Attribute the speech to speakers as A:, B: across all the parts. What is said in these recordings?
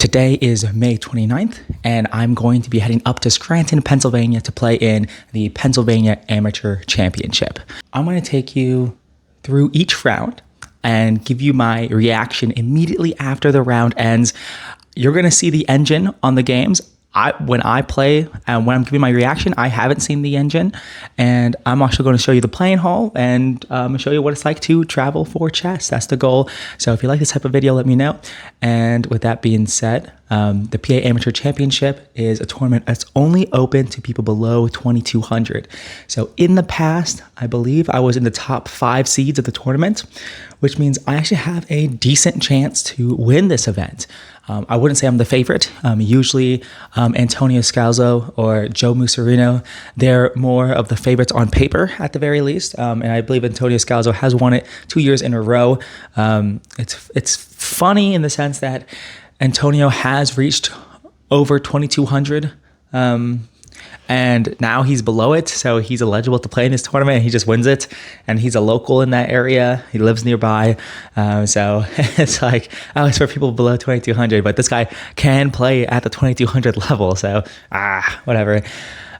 A: Today is May 29th, and I'm going to be heading up to Scranton, Pennsylvania to play in the Pennsylvania Amateur Championship. I'm going to take you through each round and give you my reaction immediately after the round ends. You're going to see the engine on the games. When I play and when I'm giving my reaction, I haven't seen the engine, and I'm also going to show you the playing hall and show you what it's like to travel for chess. That's the goal. So if you like this type of video, let me know. And with that being said, the PA Amateur Championship is a tournament that's only open to people below 2,200. So in the past, I believe I was in the top 5 seeds of the tournament, which means I actually have a decent chance to win this event. I wouldn't say I'm the favorite. Usually Antonio Scalzo or Joe Musarino, they're more of the favorites on paper at the very least. And I believe Antonio Scalzo has won it 2 years in a row. It's funny in the sense that Antonio has reached over 2,200. And now he's below it, so he's eligible to play in this tournament, and he just wins it. And he's a local in that area. He lives nearby. So it's like, oh, it's for people below 2,200, but this guy can play at the 2,200 level. So, whatever.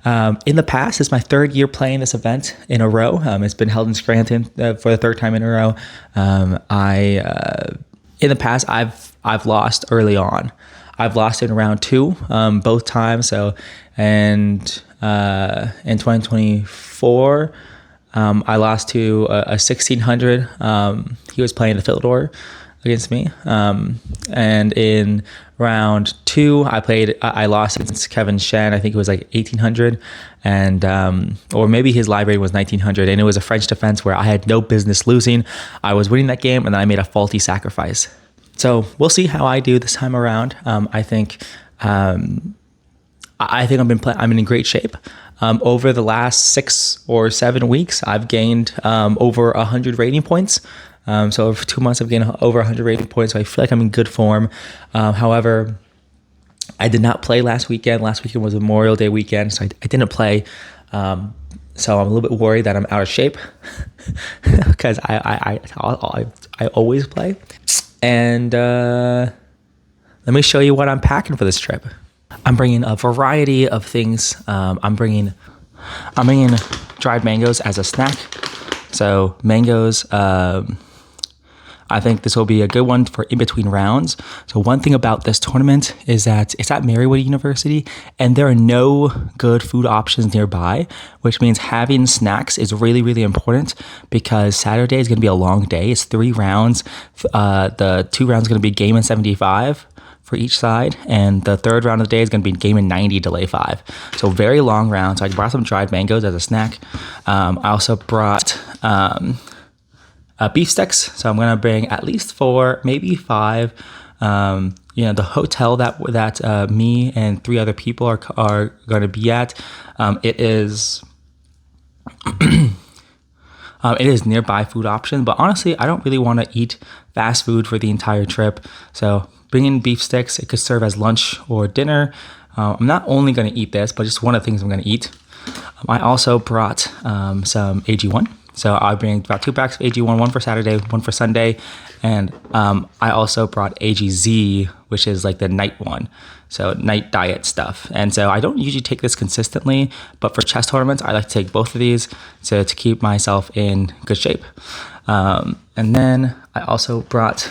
A: In the past, it's my 3rd year playing this event in a row. It's been held in Scranton for the 3rd time in a row. In the past, I've lost early on. I've lost in round 2 both times. So, and in 2024, I lost to a 1600. He was playing the Philidor against me. And in round 2, I lost against Kevin Shen. I think it was like 1800, and or maybe his live rating was 1900. And it was a French defense where I had no business losing. I was winning that game, and then I made a faulty sacrifice. So we'll see how I do this time around. I think I'm in great shape. Over the last 6 or 7 weeks, I've gained over 100 rating points. So over 2 months, I've gained over 100 rating points. So I feel like I'm in good form. However, I did not play last weekend. Last weekend was Memorial Day weekend, so I didn't play. So I'm a little bit worried that I'm out of shape because I always play. And let me show you what I'm packing for this trip. I'm bringing a variety of things. I'm bringing dried mangoes as a snack. So mangoes, I think this will be a good one for in between rounds. So one thing about this tournament is that it's at Marywood University, and there are no good food options nearby, which means having snacks is really, really important because Saturday is going to be a long day. It's 3 rounds. The 2 rounds are going to be game in 75 for each side, and the 3rd round of the day is going to be game in 90 delay 5. So very long round. So I brought some dried mangoes as a snack. I also brought beef sticks. So I'm going to bring at least 4, maybe 5. The hotel that me and 3 other people are going to be at, it is nearby food option, but honestly, I don't really want to eat fast food for the entire trip. So bringing beef sticks, it could serve as lunch or dinner. I'm not only going to eat this, but just one of the things I'm going to eat. I also brought some AG1. So I'll bring about 2 packs of AG1, one for Saturday, one for Sunday. And I also brought AGZ, which is like the night one. So night diet stuff. And so I don't usually take this consistently, but for chess tournaments, I like to take both of these to keep myself in good shape. And then I also brought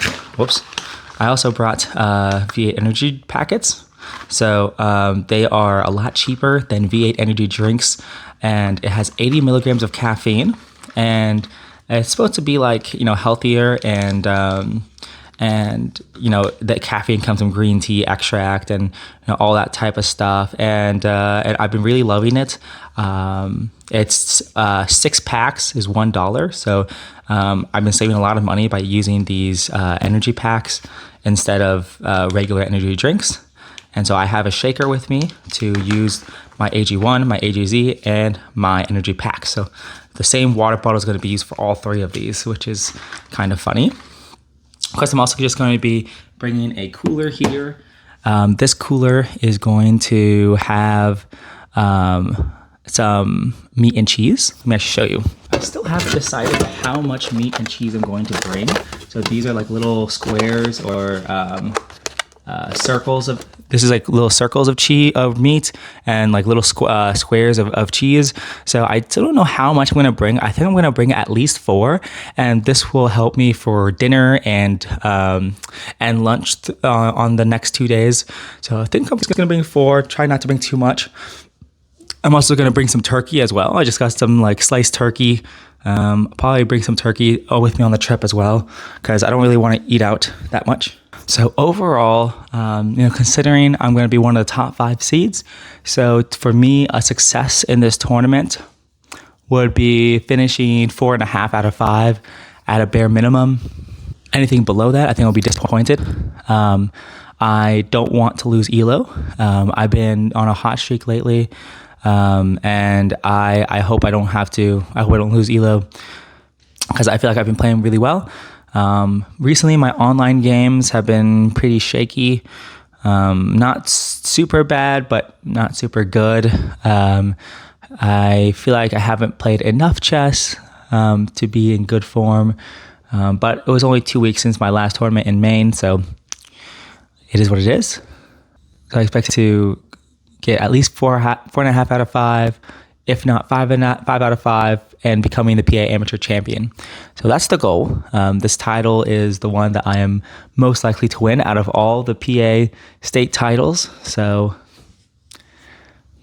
A: V8 energy packets. So they are a lot cheaper than V8 energy drinks, and it has 80 milligrams of caffeine. And it's supposed to be like, healthier, and the caffeine comes from green tea extract and all that type of stuff. And I've been really loving it. It's 6 packs is $1. So I've been saving a lot of money by using these energy packs instead of regular energy drinks. And so I have a shaker with me to use my AG1, my AGZ, and my energy pack. So the same water bottle is going to be used for all 3 of these, which is kind of funny. Of course, I'm also just going to be bringing a cooler here. This cooler is going to have some meat and cheese. Let me show you. I still haven't decided how much meat and cheese I'm going to bring. So these are like little squares or circles of this is like little circles of meat and like little squares of cheese. So I still don't know how much I'm going to bring. I think I'm going to bring at least 4, and this will help me for dinner and lunch on the next 2 days. So I think I'm just going to bring 4. Try not to bring too much. I'm also going to bring some turkey as well. I just got some like sliced turkey. I'll probably bring some turkey with me on the trip as well, because I don't really want to eat out that much. So overall, considering I'm going to be one of the top 5 seeds, so for me, a success in this tournament would be finishing 4.5 out of 5 at a bare minimum. Anything below that, I think I'll be disappointed. I don't want to lose ELO. I've been on a hot streak lately, and I hope I don't have to. I hope I don't lose ELO, because I feel like I've been playing really well. Recently, my online games have been pretty shaky. Not super bad, but not super good. I feel like I haven't played enough chess to be in good form. But it was only 2 weeks since my last tournament in Maine, so it is what it is. So I expect to get at least 4.5 out of 5, if not 5 out of 5, and becoming the PA Amateur Champion. So that's the goal. This title is the one that I am most likely to win out of all the PA state titles. So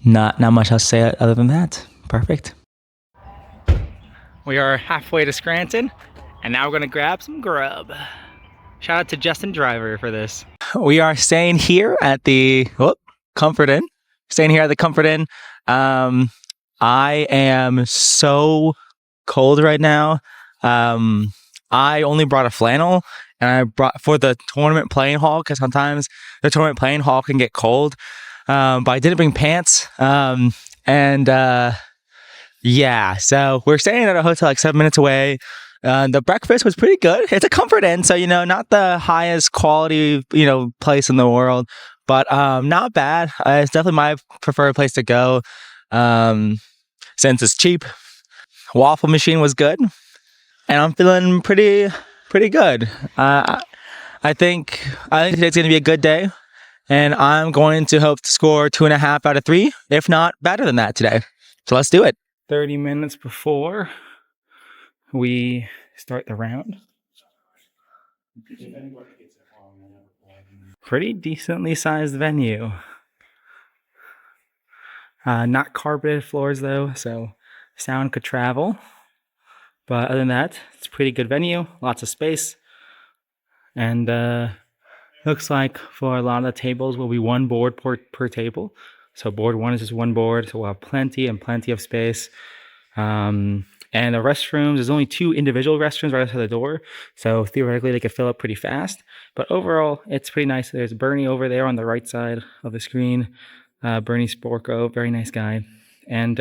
A: not much else to say other than that. Perfect. We are halfway to Scranton, and now we're gonna grab some grub. Shout out to Justin Driver for this. We are staying here at the Comfort Inn. Staying here at the Comfort Inn. I am so cold right now. I only brought a flannel, and I brought for the tournament playing hall, because sometimes the tournament playing hall can get cold. But I didn't bring pants. Yeah, so we're staying at a hotel like 7 minutes away. The breakfast was pretty good. It's a Comfort Inn, so not the highest quality place in the world, but not bad. It's definitely my preferred place to go. Since it's cheap. Waffle machine was good, and I'm feeling pretty good. I think today's gonna be a good day, and I'm going to hope to score 2.5 out of 3, if not better than that today. So let's do it. 30 minutes before we start the round. Pretty decently sized venue. Not carpeted floors though, so sound could travel. But other than that, it's a pretty good venue, lots of space. And looks like for a lot of the tables will be 1 board per table. So board 1 is just 1 board, so we'll have plenty of space. And the restrooms, there's only 2 individual restrooms right outside the door, so theoretically they could fill up pretty fast. But overall, it's pretty nice. There's Bernie over there on the right side of the screen. Bernie Sporko, very nice guy. And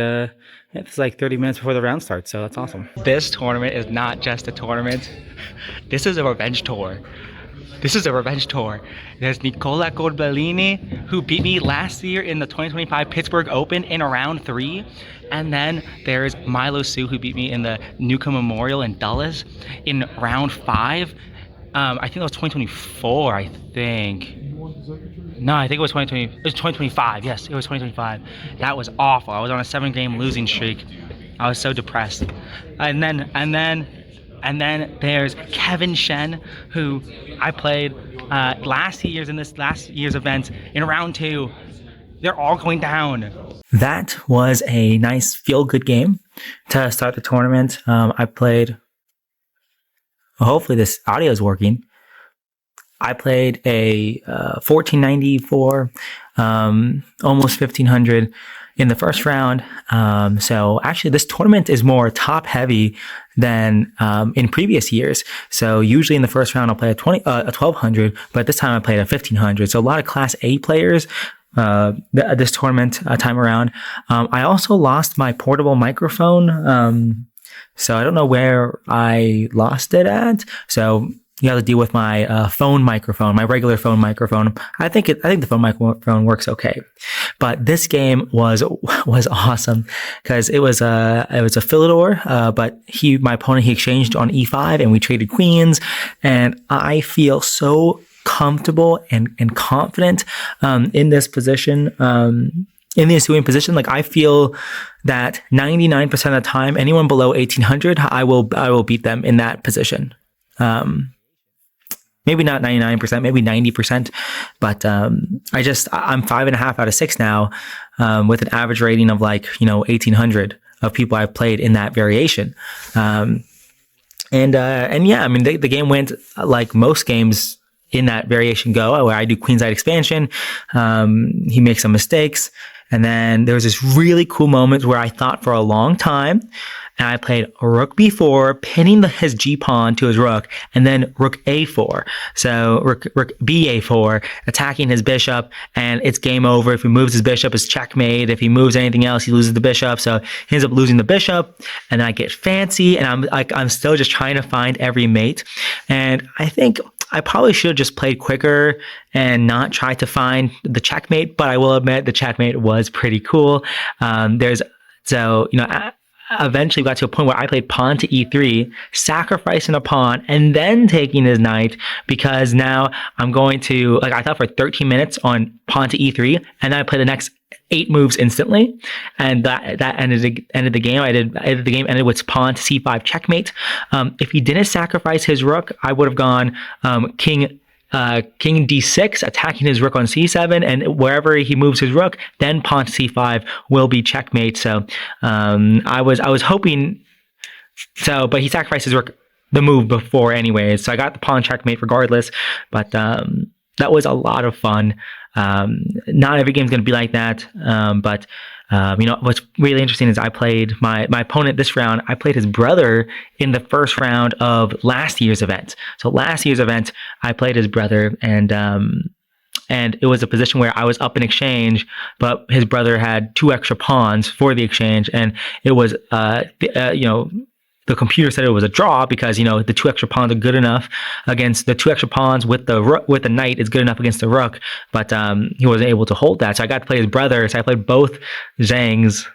A: it's like 30 minutes before the round starts, so that's awesome. This tournament is not just a tournament. This is a revenge tour. There's Nicola Corbellini, who beat me last year in the 2025 Pittsburgh Open in round 3. And then there's Milo Su, who beat me in the Newcomb Memorial in Dulles in round 5. I think that was 2024, I think. No, I think it was 2020. It was 2025. Yes, it was 2025. That was awful. I was on a 7-game losing streak. I was so depressed. And then there's Kevin Shen, who I played last year's event in round 2. They're all going down. That was a nice feel-good game to start the tournament. I played. Well, hopefully this audio is working. I played a 1494, almost 1500 in the first round. So actually this tournament is more top heavy than in previous years. So usually in the first round I'll play a 1200, but this time I played a 1500. So a lot of Class A players this tournament time around. I also lost my portable microphone. So I don't know where I lost it at. So you have to deal with my phone microphone, my regular phone microphone. I think the phone microphone works okay, but this game was awesome because it was a Philidor, but my opponent exchanged on e5 and we traded queens, and I feel so comfortable and confident in this position, in the ensuing position. Like, I feel that 99% of the time, anyone below 1800, I will beat them in that position. Maybe not 99%, maybe 90%, but I'm 5.5 out of 6 now, with an average rating of 1800 of people I've played in that variation. And yeah, I mean, the game went like most games in that variation go, where I do queenside expansion. He makes some mistakes. And then there was this really cool moment where I thought for a long time, and I played rook b4, pinning his g pawn to his rook, and then rook a4. So rook ba4, attacking his bishop, and it's game over. If he moves his bishop, it's checkmate. If he moves anything else, he loses the bishop. So he ends up losing the bishop, and I get fancy, and I'm still just trying to find every mate. And I think I probably should have just played quicker and not tried to find the checkmate, but I will admit the checkmate was pretty cool. Eventually got to a point where I played pawn to e3, sacrificing a pawn, and then taking his knight, because now I'm going to, I thought for 13 minutes on pawn to e3, and then I played the next 8 moves instantly, and that ended the game. The game ended with pawn to c5 checkmate. If he didn't sacrifice his rook, I would have gone king d6, attacking his rook on c7, and wherever he moves his rook, then pawn to c5 will be checkmate. So I was hoping so, but he sacrificed his rook the move before anyways, so I got the pawn checkmate regardless. But that was a lot of fun. Not every game's going to be like that, but what's really interesting is I played my opponent this round. I played his brother in the first round of last year's event. So last year's event, I played his brother, and it was a position where I was up in exchange, but his brother had 2 extra pawns for the exchange, and it was the computer said it was a draw because, the 2 extra pawns are good enough against the 2 extra pawns with the knight is good enough against the rook, but he wasn't able to hold that. So I got to play his brother. So I played both Zhangs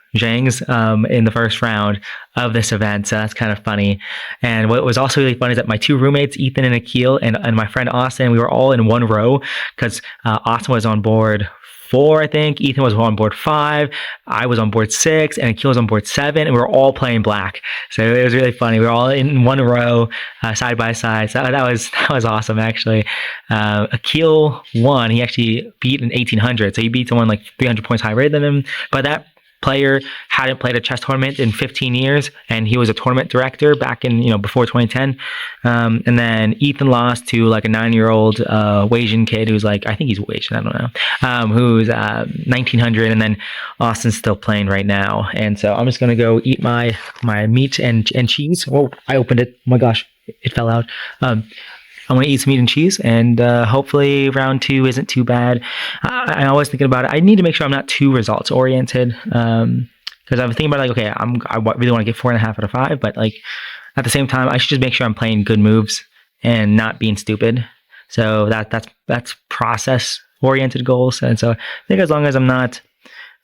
A: in the first round of this event. So that's kind of funny. And what was also really funny is that my 2 roommates, Ethan and Akil, and my friend Austin, we were all in one row because Austin was on board 4, I think. Ethan was on board 5. I was on board 6, and Akil was on board 7, and we were all playing black. So it was really funny. We were all in one row, side by side. So that was awesome, actually. Akil won. He actually beat an 1800, so he beat someone 300 points higher rated than him. But that player hadn't played a chess tournament in 15 years, and he was a tournament director back in before 2010. And then Ethan lost to a 9-year-old Wasian kid who's I think he's Wasian, I don't know, who's 1900, and then Austin's still playing right now. And so I'm just gonna go eat my meat and cheese. Oh, I opened it. Oh my gosh, it fell out. I'm going to eat some meat and cheese, and hopefully round 2 isn't too bad. I'm always thinking about it. I need to make sure I'm not too results oriented, because I'm thinking about okay, I really want to get 4.5 out of 5, but at the same time, I should just make sure I'm playing good moves and not being stupid. So that's process oriented goals. And so I think as long as if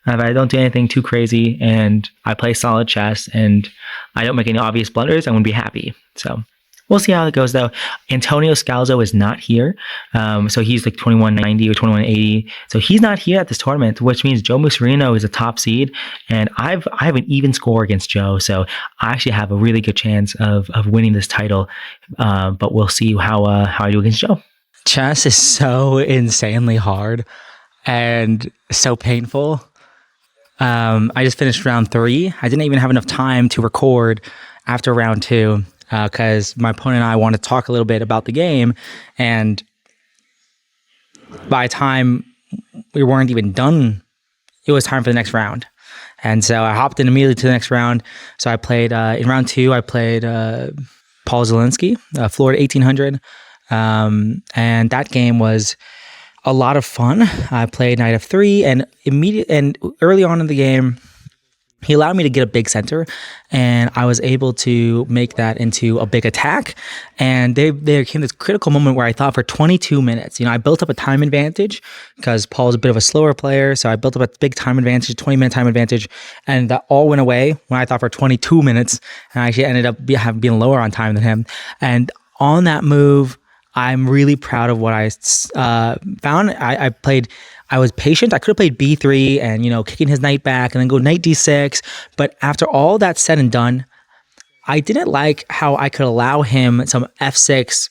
A: I don't do anything too crazy and I play solid chess and I don't make any obvious blunders, I'm going to be happy. So we'll see how it goes, though. Antonio Scalzo is not here. So he's 2190 or 2180. So he's not here at this tournament, which means Joe Mussolino is a top seed. And I have an even score against Joe. So I actually have a really good chance of winning this title. But we'll see how I do against Joe. Chess is so insanely hard and so painful. I just finished round 3. I didn't even have enough time to record after round 2. Because my opponent and I want to talk a little bit about the game, and by the time we weren't even done, it was time for the next round. And so I hopped in immediately to the next round. So I played, in round 2, I played Paul Zielinski, Florida 1800, and that game was a lot of fun. I played knight f3, and early on in the game, he allowed me to get a big center, and I was able to make that into a big attack. And there came this critical moment where I thought for 22 minutes, I built up a time advantage because Paul's a bit of a slower player. So I built up a big time advantage, 20-minute time advantage, and that all went away when I thought for 22 minutes, and I actually ended up being lower on time than him. And on that move, I'm really proud of what I found. I was patient. I could have played b3 and, kicking his knight back and then go knight d6. But after all that's said and done, I didn't like how I could allow him some f6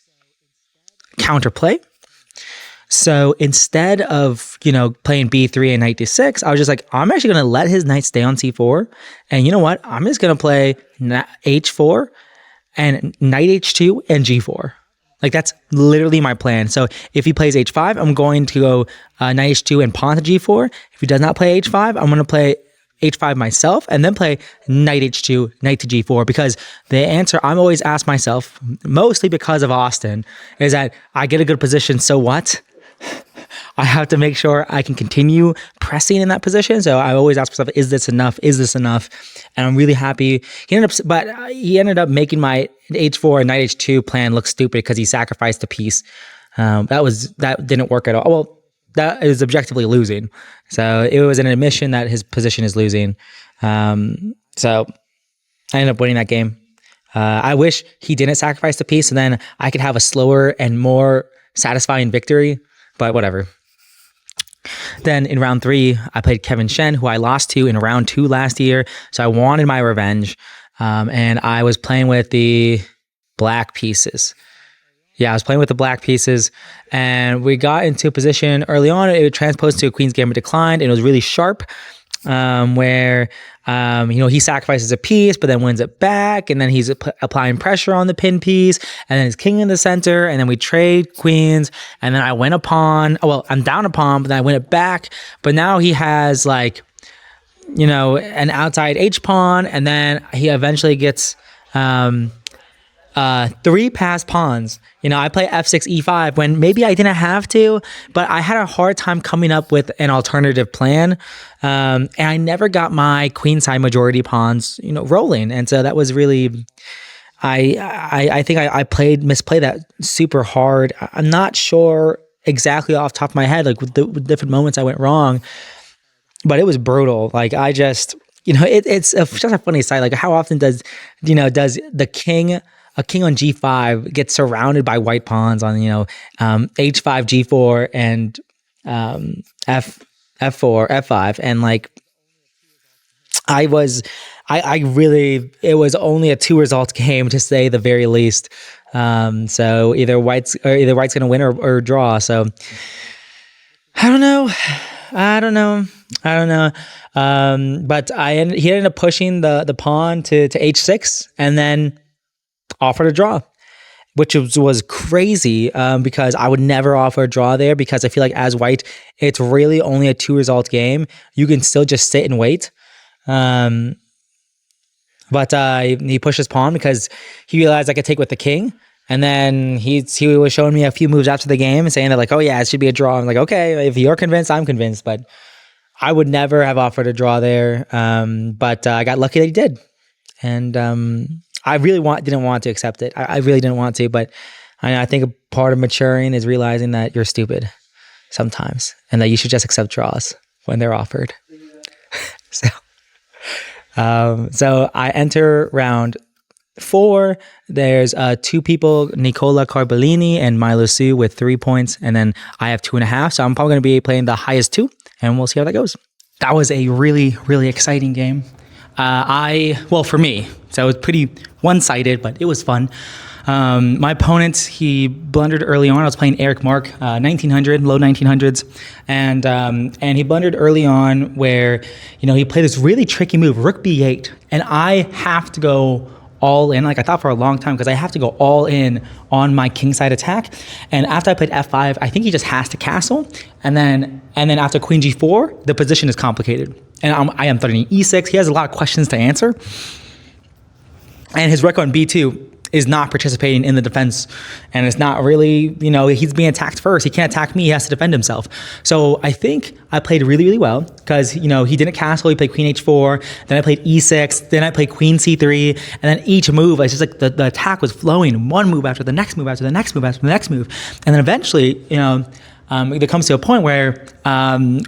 A: counterplay. So instead of, playing b3 and knight d6, I was just like, I'm actually going to let his knight stay on c4. And you know what? I'm just going to play h4 and knight h2 and g4. Like, that's literally my plan. So if he plays h5, I'm going to go knight h2 and pawn to g4. If he does not play h5, I'm going to play h5 myself and then play knight h2, knight to g4, because the answer I'm always asked myself, mostly because of Austin, is that I get a good position, so what? I have to make sure I can continue pressing in that position. So I always ask myself, is this enough? Is this enough? And I'm really happy. He ended up making my h4 and knight h2 plan look stupid because he sacrificed a piece. That didn't work at all. Well, that is objectively losing. So it was an admission that his position is losing. So I ended up winning that game. I wish he didn't sacrifice the piece, and then I could have a slower and more satisfying victory, but whatever. Then in round 3, I played Kevin Shen, who I lost to in round 2 last year. So I wanted my revenge. And I was playing with the black pieces. Yeah, I was playing with the black pieces, and we got into a position early on. It transposed to a Queen's Gambit declined, and it was really sharp, where he sacrifices a piece, but then wins it back, and then he's applying pressure on the pin piece, and then he's king in the center, and then we trade queens, and then I win a pawn. Well, I'm down a pawn, but then I win it back. But now he has an outside H pawn, and then he eventually gets 3 passed pawns. I play f6 e5 when maybe I didn't have to, but I had a hard time coming up with an alternative plan. And I never got my queenside majority pawns, rolling. And so that was really, I think I misplayed that super hard. I'm not sure exactly off the top of my head, with the different moments I went wrong, but it was brutal. I just, it's just a funny sight. How often does the king, a king on g5 gets surrounded by white pawns on, h5, g4, and f4, f5. And it was only a 2 result game, to say the very least. So either white's going to win or draw. So I don't know. But he ended up pushing the pawn to h6 and then offered a draw, which was crazy, because I would never offer a draw there, because I feel like as white, it's really only a 2 result game. You can still just sit and wait. But he pushed his pawn because he realized I could take with the king. And then he was showing me a few moves after the game and saying that, oh yeah, it should be a draw. I'm like, okay, if you're convinced, I'm convinced. But I would never have offered a draw there. But I got lucky that he did. And I really didn't want to accept it. I really didn't want to. But I think a part of maturing is realizing that you're stupid sometimes, and that you should just accept draws when they're offered. So I enter round 4. There's 2 people, Nicola Carbellini and Milo Su, with 3 points, and then I have 2.5. So I'm probably going to be playing the highest 2, and we'll see how that goes. That was a really, really exciting game. For me, so it was pretty one-sided, but it was fun. My opponent, he blundered early on. I was playing Eric Mark, 1900, low 1900s. And he blundered early on where, he played this really tricky move, rook b8. And I have to go all in, I thought for a long time, because I have to go all in on my kingside attack. And after I played f5, I think he just has to castle. And then after queen g4, the position is complicated. And I am threatening e6. He has a lot of questions to answer. And his rook on b2 is not participating in the defense. And it's not really, he's being attacked first. He can't attack me. He has to defend himself. So I think I played really, really well, because, he didn't castle. He played queen h4. Then I played e6. Then I played queen c3. And then each move, it's just the attack was flowing, one move after the next move, after the next move, after the next move. And then eventually, there comes to a point where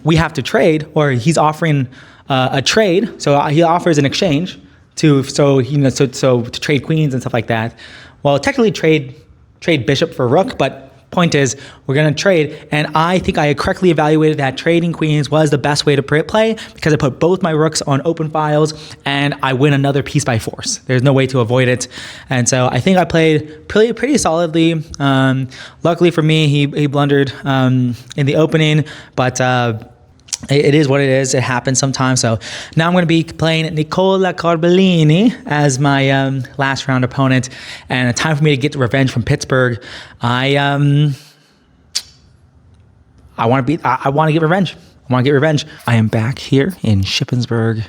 A: we have to trade, or he's offering a trade. So he offers an exchange to trade queens and stuff like that. Well, technically trade trade bishop for rook, but point is, we're going to trade, and I think I correctly evaluated that trading queens was the best way to play because I put both my rooks on open files, and I win another piece by force. There's no way to avoid it, and so I think I played pretty solidly. Luckily for me, he blundered in the opening, but it is what it is. It happens sometimes. So now I'm going to be playing Nicola Carbellini as my last round opponent, and a time for me to get the revenge from Pittsburgh. I want to get revenge. I want to get revenge. I am back here in Shippensburg,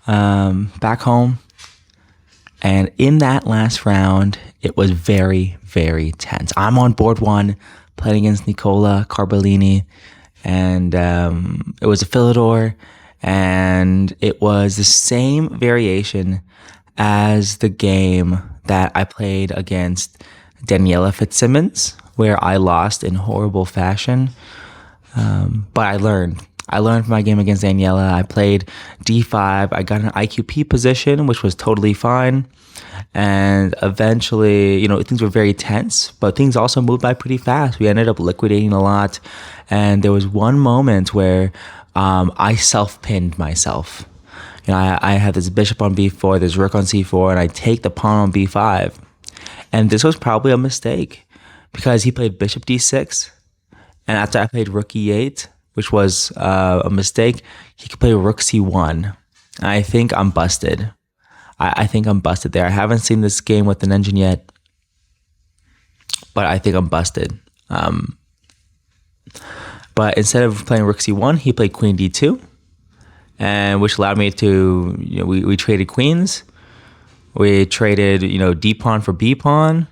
A: back home, and in that last round, it was very, very tense. I'm on board one, playing against Nicola Carbellini. And it was a Philidor, and it was the same variation as the game that I played against Daniela Fitzsimmons, where I lost in horrible fashion. But I learned. I learned from my game against Daniela. I played D5. I got an IQP position, which was totally fine. And eventually, things were very tense, but things also moved by pretty fast. We ended up liquidating a lot. And there was one moment where I self-pinned myself. I had this bishop on b4, this rook on c4, and I take the pawn on b5. And this was probably a mistake because he played bishop d6. And after I played rook e8, which was a mistake, he could play rook c1. And I think I'm busted. I think I'm busted there. I haven't seen this game with an engine yet, but I think I'm busted. But instead of playing rook c1, he played queen d2, and which allowed me to, we traded queens. We traded, d pawn for b pawn, and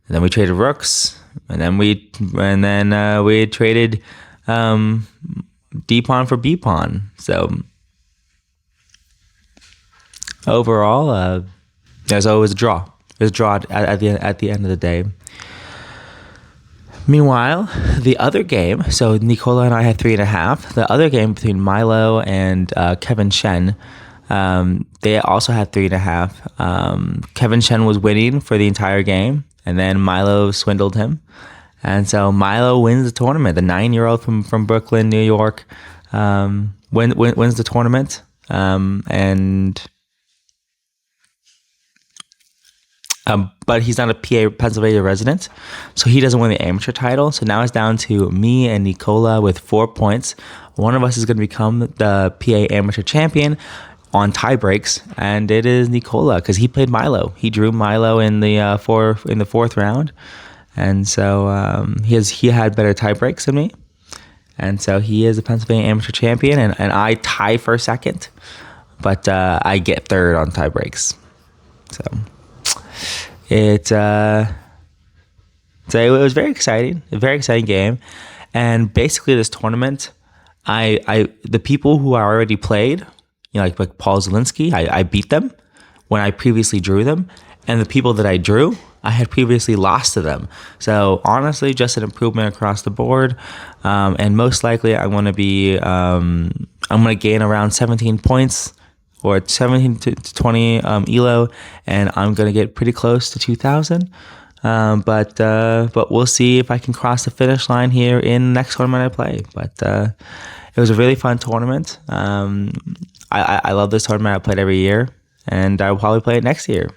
A: then we traded rooks, and then we traded d pawn for b pawn. So overall, there's always a draw. There's a draw at the end of the day. Meanwhile, the other game, so Nicola and I had 3.5. The other game between Milo and Kevin Shen, they also had 3.5. Kevin Shen was winning for the entire game, and then Milo swindled him. And so Milo wins the tournament. The 9-year-old from Brooklyn, New York, wins the tournament. But he's not a PA Pennsylvania resident, so he doesn't win the amateur title. So now it's down to me and Nicola with 4 points. One of us is going to become the PA amateur champion on tie breaks, and it is Nicola because he played Milo. He drew Milo in the fourth round, and so he had better tie breaks than me, and so he is a Pennsylvania amateur champion, and I tie for second, but I get third on tie breaks. So it was very exciting, a very exciting game. And basically this tournament, the people who I already played, like Paul Zielinski, I beat them when I previously drew them. And the people that I drew, I had previously lost to them. So honestly, just an improvement across the board. And most likely I'm going to gain around 17 points or 17 to 20 ELO, and I'm going to get pretty close to 2,000. But we'll see if I can cross the finish line here in the next tournament I play. But it was a really fun tournament. I love this tournament. I play it every year, and I will probably play it next year.